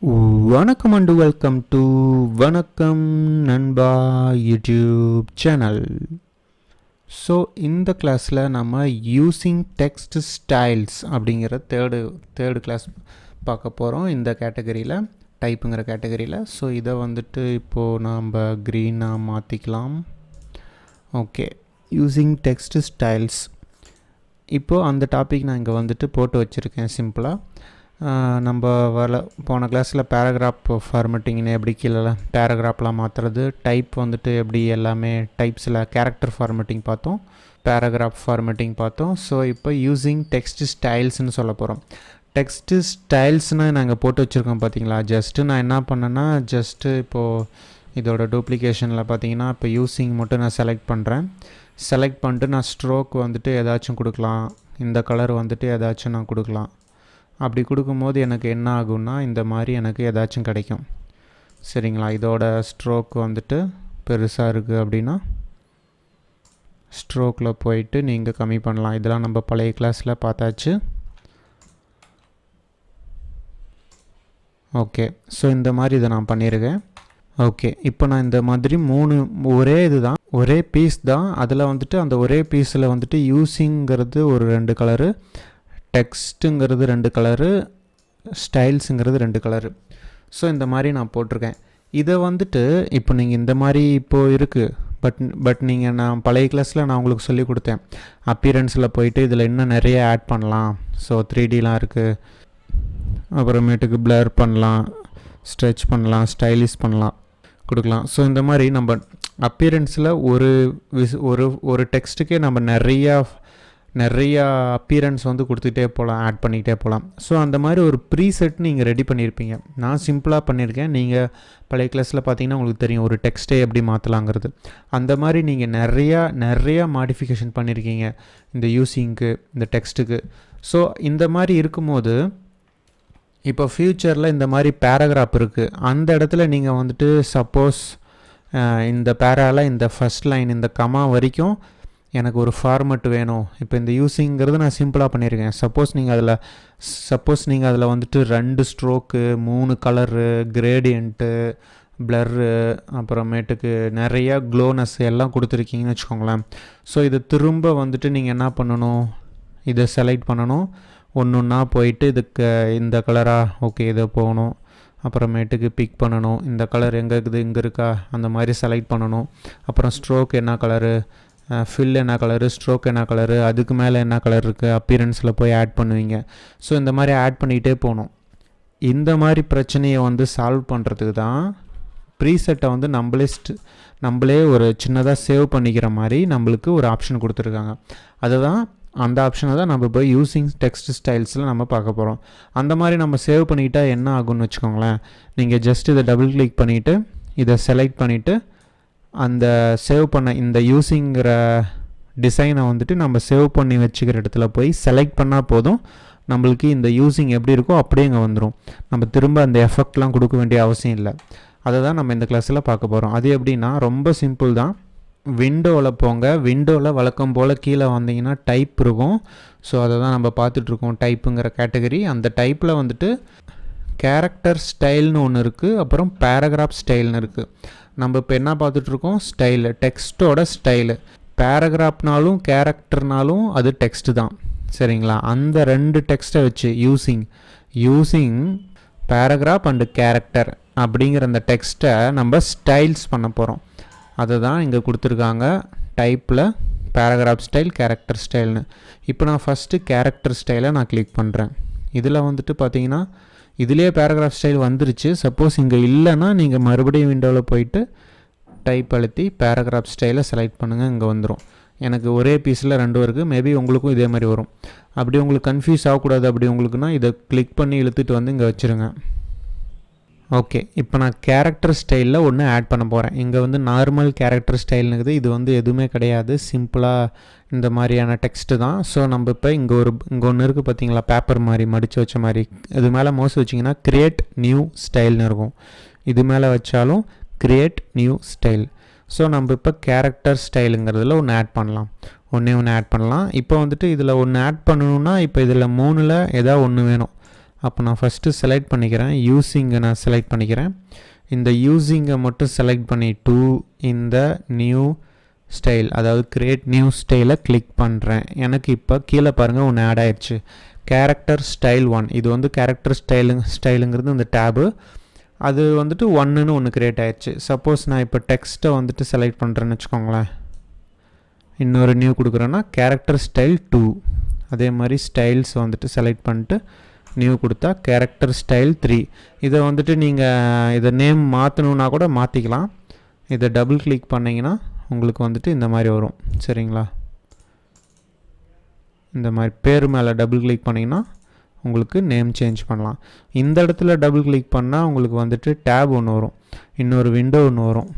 வணக்கம் and welcome to வணக்கம் நண்பா யூடியூப் சேனல். ஸோ இந்த கிளாஸில் நம்ம யூஸிங் டெக்ஸ்ட் ஸ்டைல்ஸ் அப்படிங்கிற தேர்டு கிளாஸ் பார்க்க போகிறோம். இந்த கேட்டகரியில் டைப்புங்கிற கேட்டகரியில். ஸோ இதை வந்துட்டு இப்போது நம்ம க்ரீனாக மாற்றிக்கலாம். Okay, using text styles. இப்போது அந்த டாபிக் நான் இங்கே வந்துட்டு போட்டு வச்சுருக்கேன் சிம்பிளாக. நம்ம போன கிளாஸில் பேராகிராஃப் ஃபார்மேட்டிங்னு எப்படி கீழே பேராகிராஃப்லாம் மாற்றுறது, டைப் வந்துட்டு எப்படி எல்லாமே டைப்ஸில் கேரக்டர் ஃபார்மேட்டிங் பார்த்தோம், பேராகிராஃப் ஃபார்மேட்டிங் பார்த்தோம். ஸோ இப்போ யூஸிங் டெக்ஸ்ட் ஸ்டைல்ஸ்னு சொல்ல போகிறோம். டெக்ஸ்ட்டு ஸ்டைல்ஸ்னால் நாங்கள் போட்டு வச்சுருக்கோம் பார்த்தீங்களா. ஜஸ்ட்டு நான் என்ன பண்ணேன்னா, ஜஸ்ட்டு இப்போது இதோட டூப்ளிகேஷனில் பார்த்தீங்கன்னா இப்போ யூஸிங் மட்டும் நான் செலக்ட் பண்ணிட்டு நான் ஸ்ட்ரோக் வந்துட்டு ஏதாச்சும் கொடுக்கலாம், இந்த கலர் வந்துட்டு ஏதாச்சும் நான் கொடுக்கலாம். அப்படி கொடுக்கும்போது எனக்கு என்ன ஆகும்னா, இந்த மாதிரி எனக்கு ஏதாச்சும் கிடைக்கும். சரிங்களா. இதோட ஸ்ட்ரோக் வந்துட்டு பெருசாக இருக்குது அப்படின்னா ஸ்ட்ரோக்கில் போயிட்டு நீங்கள் கம்மி பண்ணலாம். இதெல்லாம் நம்ம பழைய கிளாஸில் பார்த்தாச்சு. ஓகே, ஸோ இந்த மாதிரி இதை நான் பண்ணியிருக்கேன். ஓகே, இப்போ நான் இந்த மாதிரி ஒரே பீஸ் தான். அதில் வந்துட்டு அந்த ஒரே பீஸில் வந்துட்டு யூஸிங்கிறது ஒரு 2 கலரு, டெக்ஸ்ட்டுங்கிறது 2 கலரு, ஸ்டைல்ஸுங்கிறது 2 கலரு. ஸோ இந்த மாதிரி நான் போட்டிருக்கேன். இதை வந்துட்டு இப்போ நீங்கள் இந்த மாதிரி இப்போது இருக்குது. பட் நான் பழைய கிளாஸில் நான் உங்களுக்கு சொல்லி கொடுத்தேன். அப்பியரன்ஸில் போயிட்டு இதில் இன்னும் நிறைய ஆட் பண்ணலாம். ஸோ 3Dலாம் இருக்குது, அப்புறமேட்டுக்கு பிளர் பண்ணலாம், ஸ்ட்ரெச் பண்ணலாம், ஸ்டைலிஷ் பண்ணலாம், கொடுக்கலாம். ஸோ இந்த மாதிரி நம்ம அப்பியரன்ஸில் ஒரு டெக்ஸ்ட்டுக்கே நம்ம நிறையா அப்பியரன்ஸ் வந்து கொடுத்துட்டே போகலாம், ஆட் பண்ணிக்கிட்டே போகலாம். ஸோ அந்த மாதிரி ஒரு ப்ரீசெட் நீங்கள் ரெடி பண்ணியிருப்பீங்க. நான் சிம்பிளாக பண்ணியிருக்கேன். நீங்கள் பழைய கிளாஸில் பார்த்தீங்கன்னா உங்களுக்கு தெரியும் ஒரு டெக்ஸ்ட்டே எப்படி மாற்றலாங்கிறது. அந்த மாதிரி நீங்கள் நிறையா மாடிஃபிகேஷன் பண்ணியிருக்கீங்க இந்த யூஸிங்க்கு, இந்த டெக்ஸ்ட்டுக்கு. ஸோ இந்த மாதிரி இருக்கும்போது இப்போ ஃப்யூச்சரில் இந்த மாதிரி பேராகிராஃப் இருக்குது. அந்த இடத்துல நீங்கள் வந்துட்டு சப்போஸ் இந்த பேராவில் இந்த ஃபஸ்ட் லைன் இந்த கமா வரைக்கும் எனக்கு ஒரு ஃபார்மட் வேணும். இப்போ இந்த யூஸிங்கிறது நான் சிம்பிளாக பண்ணியிருக்கேன். சப்போஸ் நீங்கள் அதில் வந்துட்டு 2 ஸ்ட்ரோக்கு, 3 கலரு, கிரேடியண்ட்டு, பிளர்ரு, அப்புறமேட்டுக்கு நிறையா க்ளோனஸ் எல்லாம் கொடுத்துருக்கீங்கன்னு வச்சுக்கோங்களேன். ஸோ இதை திரும்ப வந்துட்டு நீங்கள் என்ன பண்ணணும், இதை செலக்ட் பண்ணணும். ஒன்றா போயிட்டு இதுக்கு இந்த கலராக ஓகே இதை போகணும், அப்புறமேட்டுக்கு பிக் பண்ணணும். இந்த கலர் எங்கே இருக்குது, இங்கே இருக்கா, அந்த மாதிரி செலக்ட் பண்ணணும். அப்புறம் ஸ்ட்ரோக் என்ன கலரு, ஃபில் என்ன கலரு, ஸ்ட்ரோக் என்ன கலரு, அதுக்கு மேலே என்ன கலர் இருக்குது, அப்பியரன்ஸில் போய் ஆட் பண்ணுவீங்க. ஸோ இந்த மாதிரி ஆட் பண்ணிகிட்டே போகணும். இந்த மாதிரி பிரச்சனையை வந்து சால்வ் பண்ணுறதுக்கு தான் ப்ரீசெட்டை வந்து நம்மளே ஒரு சின்னதாக சேவ் பண்ணிக்கிற மாதிரி நம்மளுக்கு ஒரு ஆப்ஷன் கொடுத்துருக்காங்க. அதுதான் அந்த ஆப்ஷனை தான் நம்ம இப்போ யூஸிங் டெக்ஸ்ட் ஸ்டைல்ஸில் நம்ம பார்க்க போகிறோம். அந்த மாதிரி நம்ம சேவ் பண்ணிக்கிட்டால் என்ன ஆகும்னு வச்சுக்கோங்களேன். நீங்கள் ஜஸ்ட் இதை டபுள் கிளிக் பண்ணிவிட்டு இதை செலக்ட் பண்ணிவிட்டு அந்த சேவ் பண்ண இந்த யூஸிங்கிற டிசைனை வந்துட்டு நம்ம சேவ் பண்ணி வச்சுக்கிற இடத்துல போய் செலக்ட் பண்ணால் போதும். நம்மளுக்கு இந்த யூஸிங் எப்படி இருக்கோ அப்படியே இங்கே வந்துடும். நம்ம திரும்ப அந்த எஃபெக்ட்லாம் கொடுக்க வேண்டிய அவசியம் இல்லை. அதை தான் நம்ம இந்த கிளாஸில் பார்க்க போகிறோம். அது எப்படின்னா ரொம்ப சிம்பிள் தான். விண்டோவில் போங்க. விண்டோவில் வழக்கம் போல் கீழே வந்தீங்கன்னா டைப் இருக்கும். ஸோ அதை தான் நம்ம பார்த்துட்ருக்கோம், டைப்புங்கிற கேட்டகரி. அந்த டைப்பில் வந்துட்டு கேரக்டர் ஸ்டைல்னு ஒன்று இருக்குது, அப்புறம் பேராகிராஃப் ஸ்டைல்னு இருக்குது. நம்ம இப்போ என்ன பார்த்துட்ருக்கோம், ஸ்டைலு, டெக்ஸ்ட்டோட ஸ்டைலு. பேராகிராஃப்னாலும் கேரக்டர்னாலும் அது டெக்ஸ்ட்டு தான். சரிங்களா. அந்த 2 டெக்ஸ்ட்டை வச்சு யூஸிங் பேராகிராஃப் அண்டு கேரக்டர் அப்படிங்கிற அந்த டெக்ஸ்ட்டை நம்ம ஸ்டைல்ஸ் பண்ண போகிறோம். அதை தான் இங்கே கொடுத்துருக்காங்க டைப்பில் பேராகிராஃப் ஸ்டைல், கேரக்டர் ஸ்டைல்னு. இப்போ நான் ஃபஸ்ட்டு கேரக்டர் ஸ்டைலை நான் கிளிக் பண்ணுறேன். இதில் வந்துட்டு பார்த்தீங்கன்னா இதிலே பேராகிராஃப் ஸ்டைல் வந்துருச்சு. சப்போஸ் இங்கே இல்லைன்னா நீங்கள் மறுபடியும் விண்டோவில் போயிட்டு டைப் அழுத்தி பேராகிராஃப் ஸ்டைலை செலக்ட் பண்ணுங்கள். இங்கே வந்துடும். எனக்கு ஒரே பீஸில் 2 இருக்குது. மேபி உங்களுக்கும் இதே மாதிரி வரும். அப்படி உங்களுக்கு கன்ஃபியூஸ் ஆகக்கூடாது அப்படி உங்களுக்குன்னா இதை கிளிக் பண்ணி இழுத்துட்டு வந்து இங்கே வச்சுருங்க. ஓகே, இப்போ நான் கேரக்டர் ஸ்டைலில் ஒன்று ஆட் பண்ண போகிறேன். இங்கே வந்து நார்மல் கேரக்டர் ஸ்டைல்னுக்குது. இது வந்து எதுவுமே கிடையாது, சிம்பிளாக இந்த மாதிரியான டெக்ஸ்ட்டு தான். ஸோ நம்ம இப்போ இங்கே ஒன்று இருக்குது பார்த்தீங்களா, பேப்பர் மாதிரி மடித்து வச்ச மாதிரி. இது மேலே மவுஸ் வச்சிங்கன்னா கிரியேட் நியூ ஸ்டைல்னு இருக்கும். இது மேலே வச்சாலும் கிரியேட் நியூ ஸ்டைல். ஸோ நம்ம இப்போ கேரக்டர் ஸ்டைலுங்கிறதுல ஒன்று ஆட் பண்ணலாம். ஒன்று ஆட் பண்ணலாம். இப்போ வந்துட்டு இதில் ஒன்று ஆட் பண்ணணுன்னா இப்போ இதில் 3ல் ஏதாவது ஒன்று வேணும். அப்போ நான் ஃபஸ்ட்டு செலக்ட் பண்ணிக்கிறேன், யூஸிங்கை நான் செலக்ட் பண்ணிக்கிறேன். இந்த யூஸிங்கை மட்டும் செலக்ட் பண்ணிட்டு இந்த நியூ ஸ்டைல், அதாவது கிரியேட் நியூ ஸ்டைலை கிளிக் பண்ணுறேன். எனக்கு இப்போ கீழே பாருங்கள் ஒன்று ஆட் ஆயிடுச்சு, கேரக்டர் ஸ்டைல் 1. இது வந்து கேரக்டர் ஸ்டைலுங்கிறது இந்த டேபு, அது வந்துட்டு 1ன்னு ஒன்று க்ரியேட் ஆயிடுச்சு. சப்போஸ் நான் இப்போ டெக்ஸ்ட்டை வந்துட்டு செலக்ட் பண்ணுறேன்னு வச்சுக்கோங்களேன், இன்னொரு நியூ கொடுக்குறேன்னா கேரக்டர் ஸ்டைல் 2. அதே மாதிரி ஸ்டைல்ஸ் வந்துட்டு செலக்ட் பண்ணிட்டு நியூ கொடுத்தா கேரக்டர் ஸ்டைல் 3. இதை வந்துட்டு நீங்கள் இதை நேம் மாற்றணுன்னா கூட மாற்றிக்கலாம். இதை டபுள் கிளிக் பண்ணிங்கன்னா உங்களுக்கு வந்துட்டு இந்த மாதிரி வரும். சரிங்களா, இந்த மாதிரி பேர் மேலே டபுள் கிளிக் பண்ணிங்கன்னா உங்களுக்கு நேம் சேஞ்ச் பண்ணலாம். இந்த இடத்துல டபுள் கிளிக் பண்ணால் உங்களுக்கு வந்துட்டு டேப் ஒன்று வரும், இன்னொரு விண்டோ ஒன்று வரும்.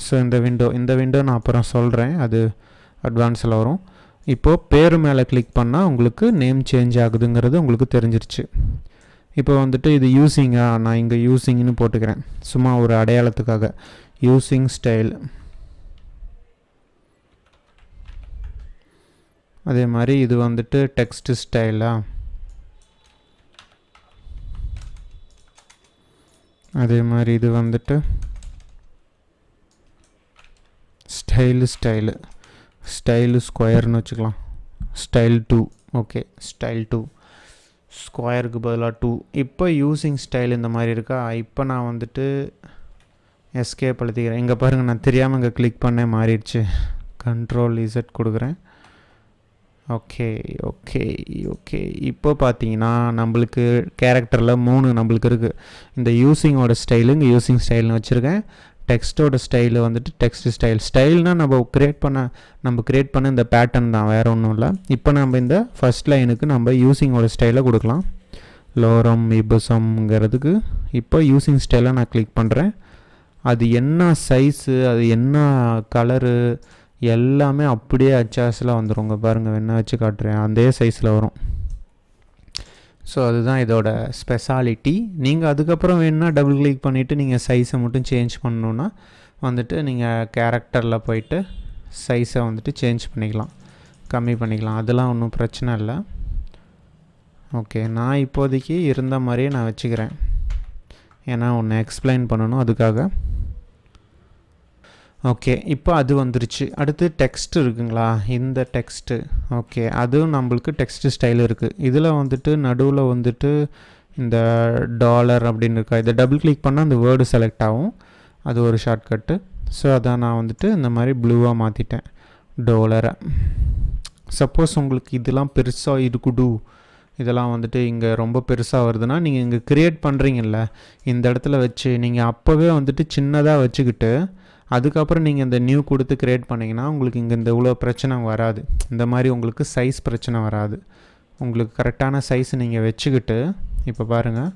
ஸோ இந்த விண்டோ நான் அப்புறம் சொல்கிறேன், அது அட்வான்ஸில் வரும். இப்போது பேர் மேலே கிளிக் பண்ணால் உங்களுக்கு நேம் சேஞ்ச் ஆகுதுங்கிறது உங்களுக்கு தெரிஞ்சிருச்சு. இப்போ வந்துட்டு இது யூஸிங்காக நான் இங்கே யூஸிங்னு போட்டுக்கிறேன், சும்மா ஒரு அடையாளத்துக்காக. யூஸிங் ஸ்டைல், அதே மாதிரி இது வந்துட்டு டெக்ஸ்ட் ஸ்டைலா, அதே மாதிரி இது வந்துட்டு ஸ்டைலு ஸ்கொயர்னு வச்சுக்கலாம், ஸ்டைல் 2. ஓகே, ஸ்டைல் 2, ஸ்கொயருக்கு பதிலாக 2. இப்போ யூஸிங் ஸ்டைல் இந்த மாதிரி இருக்கா. இப்போ நான் வந்துட்டு எஸ்கேப் அழுத்திக்கிறேன். இங்கே பாருங்கள், நான் தெரியாமல் இங்கே கிளிக் பண்ண மாறிடுச்சு. Ctrl Z கொடுக்குறேன். ஓகே ஓகே ஓகே இப்போ பார்த்தீங்கன்னா நம்மளுக்கு கேரக்டரில் 3 நம்மளுக்கு இருக்குது. இந்த யூஸிங்கோட ஸ்டைலு இங்கே யூஸிங் ஸ்டைல்னு வச்சுருக்கேன். டெக்ஸ்ட்டோட ஸ்டைலு வந்துட்டு டெக்ஸ்ட் ஸ்டைல்னால் நம்ம கிரியேட் பண்ண இந்த பேட்டர்ன் தான், வேறு ஒன்றும் இல்லை. இப்போ நம்ம இந்த ஃபஸ்ட் லைனுக்கு நம்ம யூஸிங்கோட ஸ்டைலை கொடுக்கலாம். லோரம் இபசம்ங்கிறதுக்கு இப்போ யூஸிங் ஸ்டைலை நான் கிளிக் பண்ணுறேன். அது என்ன சைஸு, அது என்ன கலரு, எல்லாமே அப்படியே அச்சாஸில் வந்துடுங்க. பாருங்கள், என்ன வச்சு காட்டுறேன், அதே சைஸில் வரும். ஸோ அதுதான் இதோட ஸ்பெஷாலிட்டி. நீங்கள் அதுக்கப்புறம் வேணுன்னா டபுள் கிளிக் பண்ணிவிட்டு நீங்கள் சைஸை மட்டும் சேஞ்ச் பண்ணணுன்னா வந்துட்டு நீங்கள் கேரக்டரில் போயிட்டு சைஸை வந்துட்டு சேஞ்ச் பண்ணிக்கலாம், கம்மி பண்ணிக்கலாம். அதெல்லாம் ஒன்றும் பிரச்சனை இல்லை. ஓகே, நான் இப்போதைக்கு இருந்த மாதிரியே நான் வச்சுக்கிறேன், ஏன்னா ஒன்று எக்ஸ்பிளைன் பண்ணணும் அதுக்காக. ஓகே, இப்போ அது வந்துருச்சு. அடுத்து டெக்ஸ்ட் இருக்குங்களா, இந்த டெக்ஸ்ட்டு. ஓகே, அதுவும் நம்மளுக்கு டெக்ஸ்ட் ஸ்டைல் இருக்குது. இதில் வந்துட்டு நடுவில் வந்துட்டு இந்த டாலர் அப்படின்னு இருக்கா, இதை டபுள் கிளிக் பண்ணால் அந்த வேர்டு செலக்ட் ஆகும், அது ஒரு ஷார்ட்கட்டு. ஸோ அதான் நான் வந்துட்டு இந்த மாதிரி ப்ளூவாக மாற்றிட்டேன், டாலரை. சப்போஸ் உங்களுக்கு இதெல்லாம் பெருசாக இருக்குடு, இதெல்லாம் வந்துட்டு இங்கே ரொம்ப பெருசாக வருதுன்னா நீங்கள் இங்கே க்ரியேட் பண்ணுறீங்கல்ல, இந்த இடத்துல வச்சு நீங்கள் அப்போவே வந்துட்டு சின்னதாக வச்சுக்கிட்டு அதுக்கப்புறம் நீங்கள் இந்த நியூ கொடுத்து க்ரியேட் பண்ணிங்கன்னா உங்களுக்கு இங்கே இந்த இவ்வளோ பிரச்சனை வராது. இந்த மாதிரி உங்களுக்கு சைஸ் பிரச்சனை வராது. உங்களுக்கு கரெக்டான சைஸ் நீங்கள் வச்சுக்கிட்டு, இப்போ பாருங்கள்,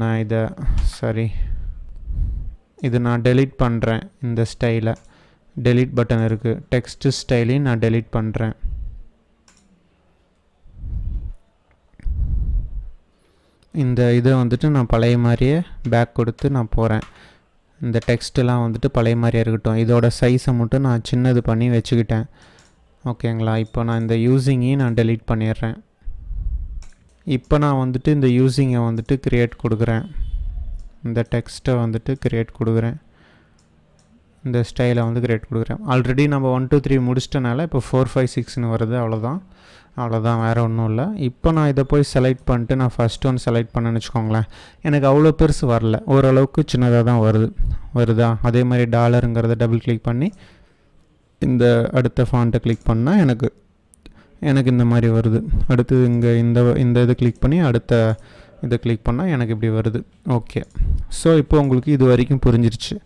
நான் இது நான் டெலீட் பண்ணுறேன். இந்த ஸ்டைலை டெலீட் பட்டன் இருக்குது, டெக்ஸ்ட் ஸ்டைலையும் நான் டெலீட் பண்ணுறேன். இந்த இதை வந்துட்டு நான் பழைய மாதிரியே பேக் கொடுத்து நான் போகிறேன். இந்த டெக்ஸ்ட்டெலாம் வந்துட்டு பழைய மாதிரியே இருக்கட்டும். இதோட சைஸை மட்டும் நான் சின்னது பண்ணி வச்சுக்கிட்டேன். ஓகேங்களா, இப்போ நான் இந்த யூஸிங்கையும் நான் டெலீட் பண்ணிடுறேன். இப்போ நான் வந்துட்டு இந்த யூஸிங்கை வந்துட்டு க்ரியேட் கொடுக்குறேன், இந்த டெக்ஸ்ட்டை வந்துட்டு க்ரியேட் கொடுக்குறேன், இந்த ஸ்டைலை வந்து க்ரியேட் கொடுக்குறேன். ஆல்ரெடி நம்ம 1 2 3 முடிச்சிட்டனால இப்போ 4 5 6ன்னு வருது. அவ்வளோதான், வேறு ஒன்றும் இல்லை. இப்போ நான் இதை போய் செலக்ட் பண்ணிட்டு நான் ஃபஸ்ட் ஒன் செலக்ட் பண்ணேன்னு வச்சுக்கோங்களேன், எனக்கு அவ்வளோ பெருசு வரல, ஓரளவுக்கு சின்னதாக தான் வருதா. அதே மாதிரி டாலருங்கிறத டபுள் கிளிக் பண்ணி இந்த அடுத்த ஃபாண்ட்டை கிளிக் பண்ணால் எனக்கு இந்த மாதிரி வருது. அடுத்து இங்கே இந்த இதை கிளிக் பண்ணி அடுத்த இதை கிளிக் பண்ணால் எனக்கு இப்படி வருது. ஓகே, ஸோ இப்போ உங்களுக்கு இது வரைக்கும் புரிஞ்சிருச்சு.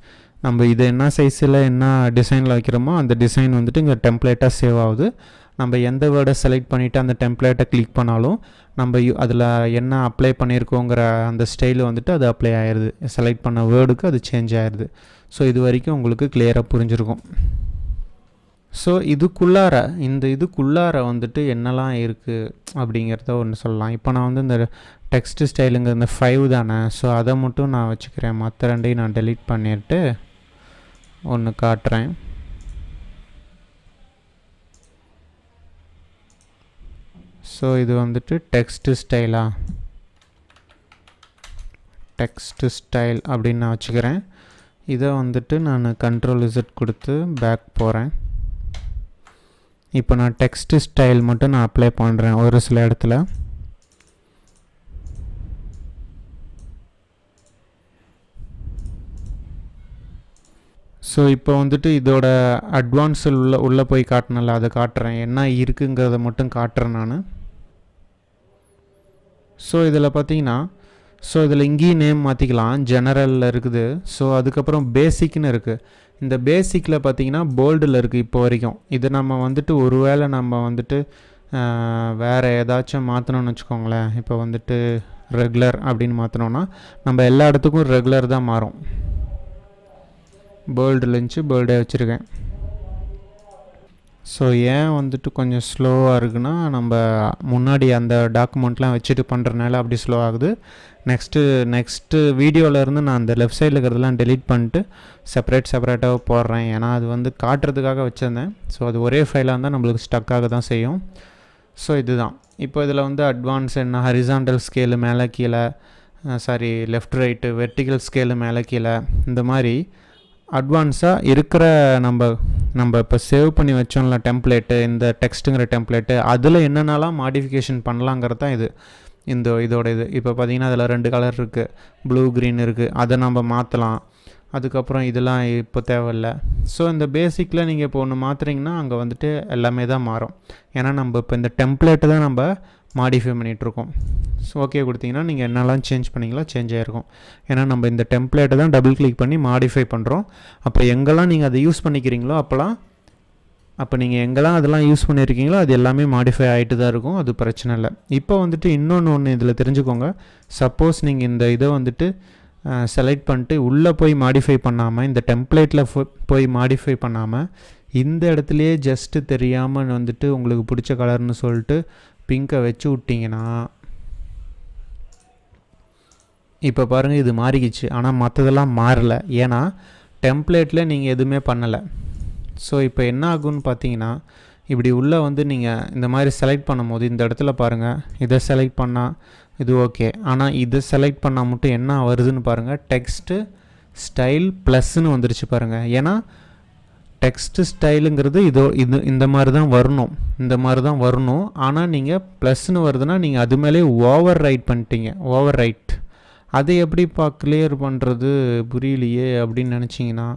நம்ம இதை என்ன சைஸில் என்ன டிசைனில் வைக்கிறோமோ அந்த டிசைன் வந்துட்டு இங்கே டெம்ப்ளேட்டாக சேவ் ஆகுது. நம்ம எந்த வேர்டை செலக்ட் பண்ணிவிட்டு அந்த டெம்ப்ளேட்டை கிளிக் பண்ணாலும் நம்ம அதில் என்ன அப்ளை பண்ணியிருக்கோங்கிற அந்த ஸ்டைல் வந்துட்டு அது அப்ளை ஆயிடுது, செலக்ட் பண்ண வேர்டுக்கு அது சேஞ்ச் ஆயிடுது. ஸோ இது வரைக்கும் உங்களுக்கு கிளியராக புரிஞ்சிருக்கும். ஸோ இதுக்குள்ளார வந்துட்டு என்னெல்லாம் இருக்குது அப்படிங்கிறத ஒன்று சொல்லலாம். இப்போ நான் வந்து இந்த டெக்ஸ்ட் ஸ்டைலுங்க இந்த 5 தானே, ஸோ அதை மட்டும் நான் வச்சுக்கிறேன். மற்ற ரெண்டையும் நான் டெலீட் பண்ணிட்டு ஒன்று காட்டுறேன். ஸோ இது வந்துட்டு டெக்ஸ்ட் ஸ்டைலா, டெக்ஸ்ட் ஸ்டைல் அப்படின்னு நான் வச்சுக்கிறேன். இதை வந்துட்டு நான் Ctrl Z கொடுத்து பேக் போகிறேன். இப்போ நான் டெக்ஸ்ட் ஸ்டைல் மட்டும் நான் அப்ளை பண்ணுறேன் ஒரு சில இடத்துல. ஸோ இப்போ வந்துட்டு இதோட அட்வான்ஸில் உள்ளே போய் காட்டினல அதை காட்டுறேன், என்ன இருக்குங்கிறத மட்டும் காட்டுறேன் நான். ஸோ இதில் பார்த்தீங்கன்னா, ஸோ இதில் இங்கேயும் நேம் மாற்றிக்கலாம், ஜெனரலில் இருக்குது. ஸோ அதுக்கப்புறம் பேசிக்னு இருக்குது. இந்த பேசிக்கில் பார்த்தீங்கன்னா போல்டில் இருக்குது இப்போ வரைக்கும். இது நம்ம வந்துட்டு ஒருவேளை நம்ம வந்துட்டு வேறு ஏதாச்சும் மாற்றணும்னு வச்சுக்கோங்களேன். இப்போ வந்துட்டு ரெகுலர் அப்படின்னு மாற்றினோன்னா நம்ம எல்லா இடத்துக்கும் ரெகுலர் தான் மாறும். போல்டில் இருந்துச்சு, போல்டே வச்சுருக்கேன். ஸோ ஏன் வந்துட்டு கொஞ்சம் ஸ்லோவாக இருக்குன்னா, நம்ம முன்னாடி அந்த டாக்குமெண்ட்லாம் வச்சுட்டு பண்ணுறதுனால அப்படி ஸ்லோ ஆகுது. நெக்ஸ்ட்டு வீடியோவிலேருந்து நான் அந்த லெஃப்ட் சைடில் இருக்கிறதெல்லாம் டெலீட் பண்ணிட்டு செப்பரேட்டாக போடுறேன். ஏன்னா அது வந்து காட்டுறதுக்காக வச்சுருந்தேன். ஸோ அது ஒரே ஃபைலாக இருந்தால் நம்மளுக்கு ஸ்டக்காக தான் செய்யும். ஸோ இதுதான். இப்போ இதில் வந்து அட்வான்ஸ் என்ன, ஹரிசாண்டல் ஸ்கேலு மேலே கீழே, லெஃப்ட் ரைட்டு, வெர்டிக்கல் ஸ்கேலு மேலே கீழே, இந்த மாதிரி அட்வான்ஸாக இருக்கிற நம்ம இப்போ சேவ் பண்ணி வச்சோம்ல டெம்ப்ளேட்டு, இந்த டெக்ஸ்ட்டுங்கிற டெம்ப்ளேட்டு, அதில் என்னென்னலாம் மாடிஃபிகேஷன் பண்ணலாங்கிறது தான் இதோட இது. இப்போ பார்த்திங்கன்னா அதில் 2 கலர் இருக்குது, ப்ளூ க்ரீன் இருக்குது, அதை நம்ம மாற்றலாம். அதுக்கப்புறம் இதெல்லாம் இப்போ தேவையில்லை. ஸோ இந்த பேசிக்கில் நீங்கள் இப்போ ஒன்று மாற்றுறீங்கன்னா அங்கே வந்துட்டு எல்லாமே தான் மாறும். ஏன்னா நம்ம இப்போ இந்த டெம்ப்ளேட்டு தான் நம்ம மாடிஃபை பண்ணிகிட்ருக்கோம். ஸோ ஓகே கொடுத்தீங்கன்னா நீங்கள் என்னெல்லாம் சேஞ்ச் பண்ணிங்களோ சேஞ்ச் ஆகிருக்கும். ஏன்னா நம்ம இந்த டெம்ப்ளேட்டை தான் டபுள் கிளிக் பண்ணி மாடிஃபை பண்ணுறோம். அப்போ எங்கெல்லாம் நீங்கள் அதை யூஸ் பண்ணிக்கிறீங்களோ அப்போ நீங்கள் எங்கெல்லாம் அதெல்லாம் யூஸ் பண்ணியிருக்கீங்களோ அது எல்லாமே மாடிஃபை ஆகிட்டு தான் இருக்கும். அது பிரச்சனை இல்லை. இப்போ வந்துட்டு இன்னொன்று இதில் தெரிஞ்சுக்கோங்க. சப்போஸ் நீங்கள் இந்த இதை வந்துட்டு செலக்ட் பண்ணிட்டு உள்ளே போய் மாடிஃபை பண்ணாமல், இந்த டெம்ப்ளேட்டில் போய் மாடிஃபை பண்ணாமல், இந்த இடத்துலையே ஜஸ்ட்டு தெரியாமல் வந்துட்டு உங்களுக்கு பிடிச்ச கலர்னு சொல்லிட்டு பிங்கை வச்சு விட்டிங்கன்னா, இப்போ பாருங்கள் இது மாறிக்கிச்சு. ஆனால் மற்றதெல்லாம் மாறலை. ஏன்னா டெம்ப்ளேட்டில் நீங்கள் எதுவுமே பண்ணலை. ஸோ இப்போ என்ன ஆகுன்னு பார்த்தீங்கன்னா, இப்படி உள்ளே வந்து நீங்கள் இந்த மாதிரி செலக்ட் பண்ணும்போது இந்த இடத்துல பாருங்கள், இதை செலக்ட் பண்ணால் இது ஓகே. ஆனால் இதை செலக்ட் பண்ணால் மட்டும் என்ன வருதுன்னு பாருங்கள், டெக்ஸ்ட்டு ஸ்டைல் ப்ளஸ்ன்னு வந்துருச்சு பாருங்கள். ஏன்னா டெக்ஸ்ட்டு ஸ்டைலுங்கிறது இந்த மாதிரி தான் வரணும். ஆனால் நீங்கள் ப்ளஸ்ன்னு வருதுன்னா நீங்கள் அது மேலே ஓவர் ரைட் பண்ணிட்டீங்க. ஓவர் ரைட் அதை எப்படிப்பா கிளியர் பண்ணுறது புரியலையே அப்படின்னு நினச்சிங்கன்னா,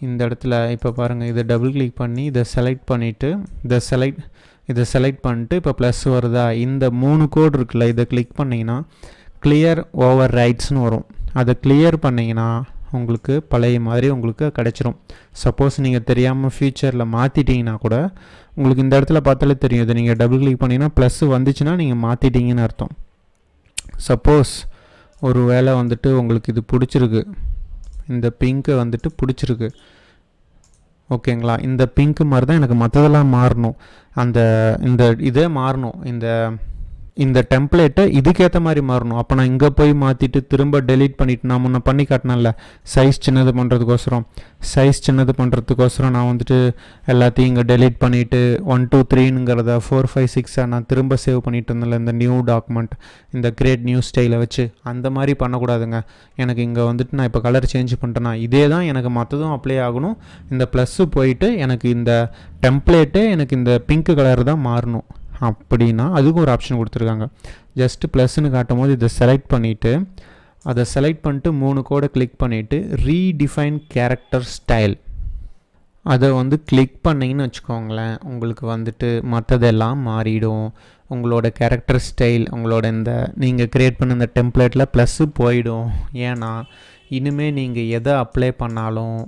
இந்த இடத்துல இப்போ பாருங்கள், இதை டபுள் கிளிக் பண்ணி இதை செலக்ட் பண்ணிவிட்டு இதை செலக்ட் பண்ணிட்டு இப்போ ப்ளஸ் வருதா, இந்த 3 கோடு இருக்குல்ல, இதை கிளிக் பண்ணிங்கன்னா கிளியர் ஓவர் ரைட்ஸ்னு வரும். அதை கிளியர் பண்ணிங்கன்னா உங்களுக்கு பழைய மாதிரி உங்களுக்கு கிடச்சிரும். சப்போஸ் நீங்கள் தெரியாமல் ஃப்யூச்சரில் மாற்றிட்டீங்கன்னா கூட உங்களுக்கு இந்த இடத்துல பார்த்தாலே தெரியும். இதை நீங்கள் டபுள் கிளிக் பண்ணிங்கன்னா ப்ளஸ் வந்துச்சுன்னா நீங்கள் மாற்றிட்டீங்கன்னு அர்த்தம். சப்போஸ் ஒரு வேளை வந்துட்டு உங்களுக்கு இது பிடிச்சிருக்கு, இந்த பிங்க்கு வந்துட்டு பிடிச்சிருக்கு, ஓகேங்களா, இந்த பிங்க்கு மாதிரி தான் எனக்கு மற்றதெல்லாம் மாறணும், இதே மாறணும், இந்த டெம்ப்ளேட்டை இதுக்கேற்ற மாதிரி மாறணும். அப்போ நான் இங்கே போய் மாற்றிட்டு திரும்ப டெலீட் பண்ணிவிட்டு நான் முன்ன பண்ணி காட்டினேன்ல சைஸ் சின்னது பண்ணுறதுக்கோசரம் நான் வந்துட்டு எல்லாத்தையும் இங்கே டெலீட் பண்ணிவிட்டு 1 2 3ங்கிறத 4 5 6 நான் திரும்ப சேவ் பண்ணிட்டு இருந்தேன்ல இந்த நியூ டாக்குமெண்ட், இந்த கிரியேட் நியூ ஸ்டைலை வச்சு. அந்த மாதிரி பண்ணக்கூடாதுங்க. எனக்கு இங்கே வந்துட்டு நான் இப்போ கலர் சேஞ்ச் பண்ணிட்டேன்னா இதே தான் எனக்கு மற்றதும் அப்ளை ஆகணும். இந்த ப்ளஸ்ஸு போயிட்டு எனக்கு இந்த டெம்ப்ளேட்டே எனக்கு இந்த பிங்க் கலர் தான் மாறணும். அப்படின்னா அதுக்கும் ஒரு ஆப்ஷன் கொடுத்துருக்காங்க. ஜஸ்ட்டு ப்ளஸ்ன்னு காட்டும் போது இதை செலக்ட் பண்ணிவிட்டு அதை செலக்ட் பண்ணிட்டு 3 கோடை கிளிக் பண்ணிவிட்டு ரீடிஃபைன் கேரக்டர் ஸ்டைல் அதை வந்து கிளிக் பண்ணிங்கன்னு வச்சுக்கோங்களேன், உங்களுக்கு வந்துட்டு மற்றதெல்லாம் மாறிடும். உங்களோட கேரக்டர் ஸ்டைல், உங்களோட இந்த நீங்கள் க்ரியேட் பண்ண இந்த டெம்ப்ளேட்டில் ப்ளஸ்ஸு போயிடும். ஏன்னா இனிமேல் நீங்கள் எதை அப்ளை பண்ணாலும்,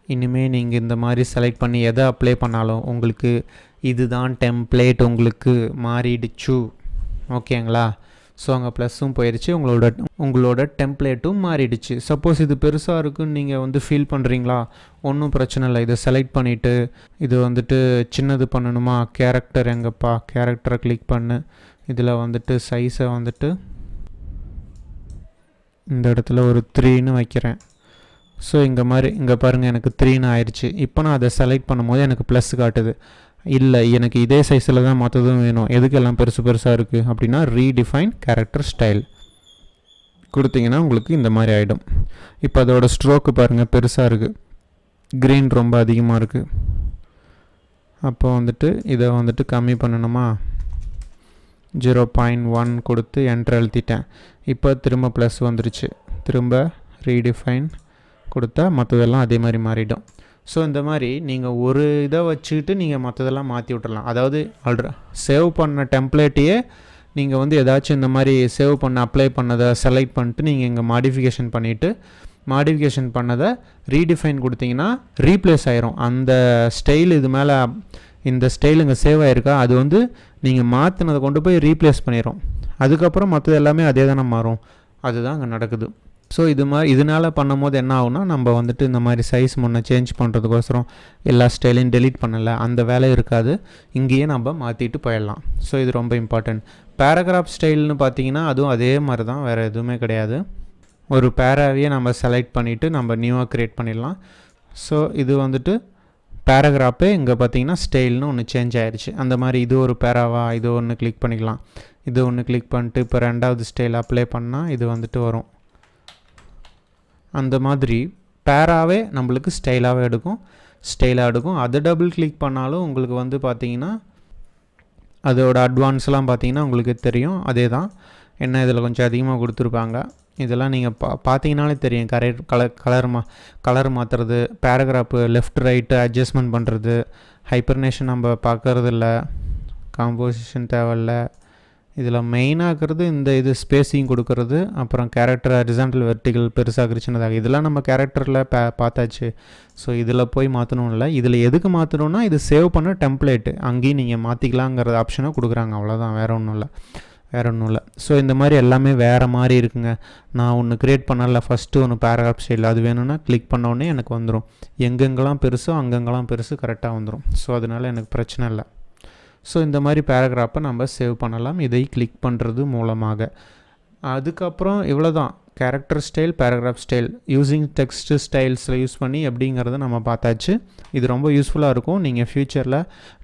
இனிமேல் நீங்கள் இந்த மாதிரி செலக்ட் பண்ணி எதை அப்ளை பண்ணாலும் உங்களுக்கு இதுதான் டெம்ப்ளேட் உங்களுக்கு மாறிடுச்சு. ஓகேங்களா? ஸோ அங்கே ப்ளஸ்ஸும் போயிடுச்சு, உங்களோட டெம்ப்ளேட்டும் மாறிடுச்சு. சப்போஸ் இது பெருசாக இருக்குன்னு நீங்கள் வந்து ஃபீல் பண்ணுறீங்களா, ஒன்றும் பிரச்சனை இல்லை. இதை செலக்ட் பண்ணிவிட்டு இது வந்துட்டு சின்னது பண்ணணுமா, கேரக்டர் எங்கப்பா, கேரக்டரை கிளிக் பண்ணு. இதில் வந்துட்டு சைஸை வந்துட்டு இந்த இடத்துல ஒரு 3ன்னு வைக்கிறேன். ஸோ இங்கே பாருங்கள் எனக்கு 3ன்னு ஆயிடுச்சு. இப்போ நான் அதை செலக்ட் பண்ணும்போது எனக்கு ப்ளஸ் காட்டுது. இல்லை எனக்கு இதே சைஸில் தான் மற்றதும் வேணும், எதுக்கெல்லாம் பெருசு பெருசாக இருக்குது அப்படின்னா ரீடிஃபைன் கேரக்டர் ஸ்டைல் கொடுத்தீங்கன்னா உங்களுக்கு இந்த மாதிரி ஆகிடும். இப்போ அதோட ஸ்ட்ரோக்கு பாருங்கள் பெருசாக இருக்குது, க்ரீன் ரொம்ப அதிகமாக இருக்குது. அப்போ வந்துட்டு இதை வந்துட்டு கம்மி பண்ணணுமா, 0.1 கொடுத்து என்ட்ரு அழுத்திட்டேன். இப்போ திரும்ப ப்ளஸ் வந்துருச்சு, திரும்ப ரீடிஃபைன் கொடுத்தா மற்றதெல்லாம் அதே மாதிரி மாறிடும். ஸோ இந்த மாதிரி நீங்கள் ஒரு இதை வச்சுக்கிட்டு நீங்கள் மற்றதெல்லாம் மாற்றி விட்டுறலாம். அதாவது சேவ் பண்ண டெம்ப்ளேட்டையே நீங்கள் வந்து ஏதாச்சும் இந்த மாதிரி சேவ் பண்ண அப்ளை பண்ணதை செலக்ட் பண்ணிட்டு நீங்கள் இங்கே மாடிஃபிகேஷன் பண்ணிவிட்டு மாடிஃபிகேஷன் பண்ணதை ரீடிஃபைன் கொடுத்தீங்கன்னா ரீப்ளேஸ் ஆயிரும். அந்த ஸ்டைல் இது மேலே இந்த ஸ்டைல் இங்கே சேவ் ஆகிருக்கா, அது வந்து நீங்கள் மாற்றினதை கொண்டு போய் ரீப்ளேஸ் பண்ணிடும். அதுக்கப்புறம் மற்றது எல்லாமே அதே தானே மாறும். அதுதான் அங்கே நடக்குது. ஸோ இதனால் பண்ணும்போது என்ன ஆகுனா, நம்ம வந்துட்டு இந்த மாதிரி சைஸ் முன்னே சேஞ்ச் பண்ணுறதுக்கோசரம் எல்லா ஸ்டைலையும் டெலீட் பண்ணலை, அந்த வேலை இருக்காது. இங்கேயே நம்ம மாற்றிட்டு போயிடலாம். ஸோ இது ரொம்ப இம்பார்ட்டன்ட். பேராகிராஃப் ஸ்டைல்னு பார்த்தீங்கன்னா அதுவும் அதே மாதிரி தான், வேறு எதுவுமே கிடையாது. ஒரு பேராவையே நம்ம செலக்ட் பண்ணிவிட்டு நம்ம நியூவாக க்ரியேட் பண்ணிடலாம். ஸோ இது வந்துட்டு பேராகிராஃபே இங்கே பார்த்தீங்கன்னா ஸ்டைல்னு ஒன்று சேஞ்ச் ஆயிடுச்சு. அந்த மாதிரி இது ஒரு பேராவா, இது ஒன்று கிளிக் பண்ணிக்கலாம். இது ஒன்று கிளிக் பண்ணிட்டு இப்போ ரெண்டாவது ஸ்டைல் அப்ளை பண்ணால் இது வந்துட்டு வரும். அந்த மாதிரி பேராவே நம்மளுக்கு ஸ்டைலாகவே எடுக்கும். அதை டபுள் கிளிக் பண்ணாலும் உங்களுக்கு வந்து பார்த்தீங்கன்னா அதோட அட்வான்ஸ்லாம் பார்த்தீங்கன்னா உங்களுக்கு தெரியும். அதே தான், என்ன இதில் கொஞ்சம் அதிகமாக கொடுத்துருப்பாங்க. இதெல்லாம் நீங்கள் பார்த்தீங்கனாலே தெரியும். கலர் மாற்றுறது, பேராகிராஃபு லெஃப்ட் ரைட்டு அட்ஜஸ்ட்மெண்ட் பண்ணுறது, ஹைப்பர்னேஷன் நம்ம பார்க்கறதில்ல, காம்போசிஷன் தேவையில்லை. இதில் மெயினாக இருக்கிறது இது ஸ்பேஸிங் கொடுக்கறது, அப்புறம் கேரக்டர் ஹரிசாண்டல் வெர்டிகல் பெருசாக சின்னதாக, இதெல்லாம் நம்ம கேரக்டரில் பார்த்தாச்சு. ஸோ இதில் போய் மாற்றணும் இல்லை. இதில் எதுக்கு மாற்றணுன்னா இது சேவ் பண்ண டெம்ப்ளேட்டு அங்கேயும் நீங்கள் மாற்றிக்கலாங்கிற ஆப்ஷனை கொடுக்குறாங்க, அவ்வளோதான், வேறு ஒன்றும் இல்லை. ஸோ இந்த மாதிரி எல்லாமே வேறு மாதிரி இருக்குங்க. நான் ஒன்று க்ரியேட் பண்ணல, ஃபஸ்ட்டு ஒன்று பேராகிராஃப் ஸ்டைல், அது வேணும்னா கிளிக் பண்ணோடனே எனக்கு வந்துடும். எங்கெங்கெல்லாம் பெருசோ அங்கெங்கெல்லாம் பெருசு கரெக்டாக வந்துடும். ஸோ அதனால் எனக்கு பிரச்சனை இல்லை. ஸோ இந்த மாதிரி பேராகிராஃபை நம்ம சேவ் பண்ணலாம் இதை கிளிக் பண்ணுறது மூலமாக. அதுக்கப்புறம் இவ்வளோ தான் character style, paragraph style using text ஸ்டைல்ஸில் யூஸ் பண்ணி எப்படிங்கிறத நம்ம பார்த்தாச்சு. இது ரொம்ப யூஸ்ஃபுல்லாக இருக்கும். நீங்கள் ஃப்யூச்சரில்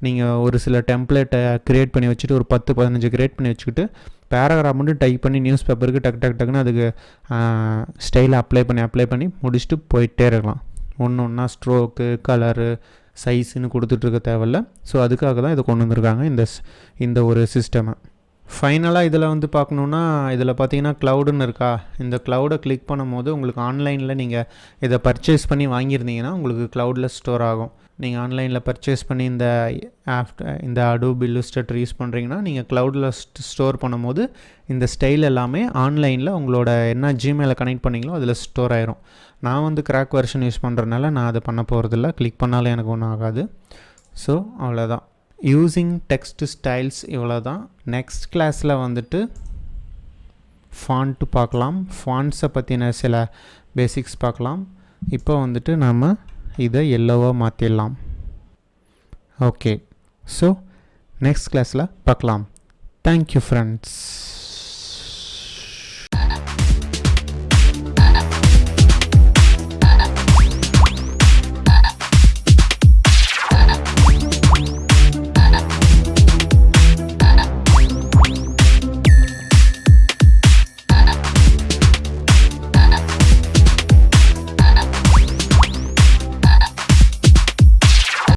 நீங்கள் ஒரு சில டெம்ப்ளேட்டை க்ரியேட் பண்ணி வச்சுட்டு ஒரு 10-15 க்ரியேட் பண்ணி வச்சுக்கிட்டு பேராகிராஃப் மட்டும் டைப் பண்ணி நியூஸ் பேப்பருக்கு டக்குன்னு அதுக்கு ஸ்டைலை அப்ளை பண்ணி முடிச்சுட்டு போயிட்டே இருக்கலாம். ஒன்றா ஸ்ட்ரோக்கு, கலரு, சைஸுன்னு கொடுத்துட்ருக்க தேவையில்ல. ஸோ அதுக்காக தான் இதை கொண்டு வந்திருக்காங்க இந்த ஒரு சிஸ்டமை. ஃபைனலாக இதில் வந்து பார்க்கணுன்னா, இதில் பார்த்தீங்கன்னா க்ளவுடுன்னு இருக்கா, இந்த க்ளவுடை கிளிக் பண்ணும் போது உங்களுக்கு ஆன்லைனில் நீங்கள் இதை பர்ச்சேஸ் பண்ணி வாங்கியிருந்தீங்கன்னா உங்களுக்கு க்ளவுடில் ஸ்டோர் ஆகும். நீங்கள் ஆன்லைனில் பர்ச்சேஸ் பண்ணி இந்த Adobe Illustrator யூஸ் பண்ணுறீங்கன்னா நீங்கள் க்ளவுடில் ஸ்டோர் பண்ணும்போது இந்த ஸ்டைல் எல்லாமே ஆன்லைனில் உங்களோட என்ன ஜிமெயிலை கனெக்ட் பண்ணிங்களோ அதில் ஸ்டோர் ஆயிரும். நான் வந்து கிராக் வெர்ஷன் யூஸ் பண்ணுறதுனால நான் அதை பண்ண போகிறதில்ல, கிளிக் பண்ணாலும் எனக்கு ஒன்றும் ஆகாது. ஸோ அவ்வளோதான், யூஸிங் டெக்ஸ்ட் ஸ்டைல்ஸ் இவ்வளோ தான். நெக்ஸ்ட் கிளாஸில் வந்துட்டு ஃபாண்ட்டு பார்க்கலாம், ஃபாண்ட்ஸை பற்றின சில பேசிக்ஸ் பார்க்கலாம். இப்போ வந்துட்டு நம்ம இதை எல்லோவாக மாற்றிடலாம். ஓகே, ஸோ நெக்ஸ்ட் கிளாஸில் பார்க்கலாம். Thank you friends.